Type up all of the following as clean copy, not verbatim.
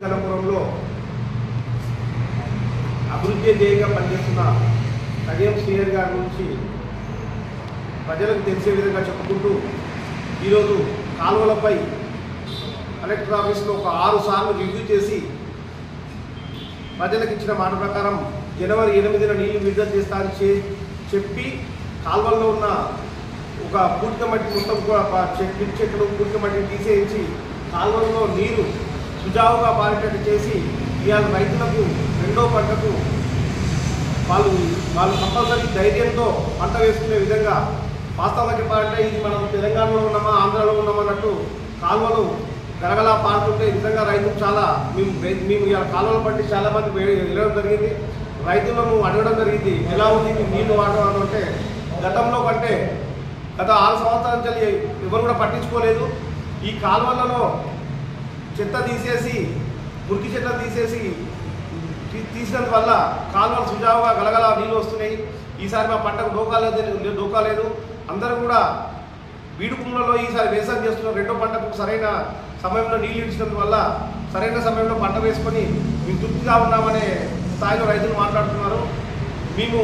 గణపురంలో అభివృద్ధి ధ్యేయంగా పనిచేస్తున్న కడియం శ్రీహరి గారి గురించి ప్రజలకు తెలిసే విధంగా చెప్పుకుంటూ ఈరోజు కాలువలపై కలెక్టర్ ఆఫీస్లో ఒక 6 సార్లు రివ్యూ చేసి ప్రజలకు ఇచ్చిన మాట ప్రకారం జనవరి 8న నీళ్లు విడుదల చేస్తారని చెప్పి కాలువల్లో ఉన్న ఒక పూర్తిక మట్టి మొత్తం కూడా చెట్లు పూర్తిక మట్టిని తీసేయించి కాలువల్లో నీరు సుజావుగా పారేటట్టు చేసి ఇవాళ రైతులకు రెండో పంటకు వాళ్ళు కంపల్సరీ ధైర్యంతో పంట వేసుకునే విధంగా వాస్తవంగా చెప్పాలంటే ఇది మనం తెలంగాణలో ఉన్నామా ఆంధ్రాలో ఉన్నామా అన్నట్టు కాలువలు గరగలా పారుతుంటే నిజంగా రైతులు చాలా మేము ఇవాళ కాలువలు పట్టి చాలామంది వెళ్ళడం జరిగింది. రైతులను అడగడం జరిగింది, ఎలా ఉంది మేము నీళ్లు వాడడం అంటే గతంలో కంటే గత 6 సంవత్సరాల నుంచి ఎవరు కూడా పట్టించుకోలేదు. ఈ కాలువలలో చెత్త తీసేసి మురికి చెత్త తీసినందువల్ల కాలువలు సుజావుగా గలగల నీళ్ళు వస్తున్నాయి. ఈసారి మా పంటకు డోకా లేదు. అందరూ కూడా బీడు భూములలో ఈసారి వ్యవసాయం చేస్తున్నారు. రెండో పంటకు సరైన సమయంలో నీళ్ళు ఇచ్చినందువల్ల సరైన సమయంలో పంట వేసుకొని మేము తృప్తిగా ఉన్నామనే స్థాయిలో రైతులు మాట్లాడుతున్నారు. మేము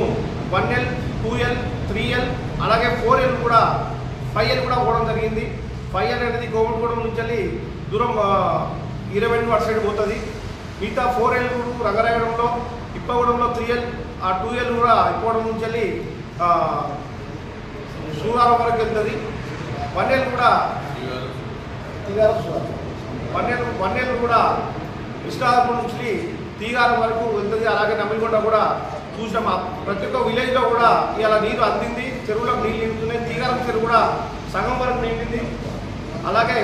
1L 2L 3L అలాగే 4L కూడా 5L కూడా పోవడం జరిగింది. 5L అనేది గోవిందగూడెం నుంచి వెళ్ళి దూరం 20 అటు సైడ్ పోతుంది. మిగతా 4L రంగారాయగూడెంలో ఇప్పగూడెంలో 3L ఆ 2L కూడా ఇప్పగూడెం నుంచి వెళ్ళి సూరారం వరకు వెళ్తుంది. 1L కూడా 1L కూడా విష్ణాపురం నుంచి తీగారం వరకు వెళ్తుంది. అలాగే నమ్మిగొండ కూడా చూసాం. ప్రతి ఒక్క విలేజ్లో కూడా ఇలా నీరు అందింది. చెరువులకు నీళ్ళు నిండుతున్నాయి. తీగారం చెరువు కూడా సగం వరకు నిండింది. అలాగే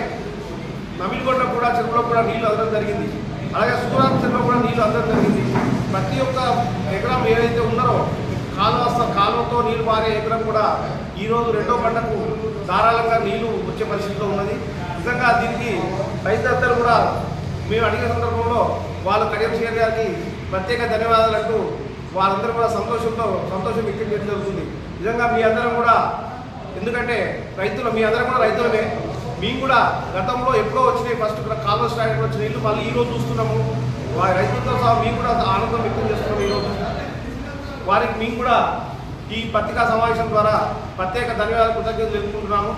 నమిలిగొండ కూడా చెరువులో కూడా నీళ్లు అందడం జరిగింది. అలాగే సూరారం చెరువులో కూడా నీళ్లు అందడం జరిగింది. ప్రతి ఒక్క ఎకరం ఏదైతే ఉన్నారో కాలువతో నీళ్లు పారే ఎకరం కూడా ఈరోజు రెండో పంటకు ధారాళంగా నీళ్లు వచ్చే పరిస్థితిలో ఉన్నది. నిజంగా దీనికి రైతులందరూ కూడా మేము అడిగిన సందర్భంలో వాళ్ళు కడియం శ్రీహరి గారికి ప్రత్యేక ధన్యవాదాలు అంటూ వాళ్ళందరూ కూడా సంతోషం వ్యక్తం చేయడం జరుగుతుంది. నిజంగా మీ అందరం కూడా, ఎందుకంటే మీ అందరం కూడా రైతులమే. మేము కూడా గతంలో ఎప్పుడో వచ్చినాయి ఫస్ట్ కాలువ స్టాండ్ వచ్చిన ఇల్లు మళ్ళీ ఈరోజు చూస్తున్నాము. వారి రైతులతో సహా మేము కూడా ఆనందం వ్యక్తం చేస్తున్నాము. ఈరోజు వారికి మేము కూడా ఈ పత్రికా సమావేశం ద్వారా ప్రత్యేక ధన్యవాదాలు కృతజ్ఞతలు తెలుపుకుంటున్నాము.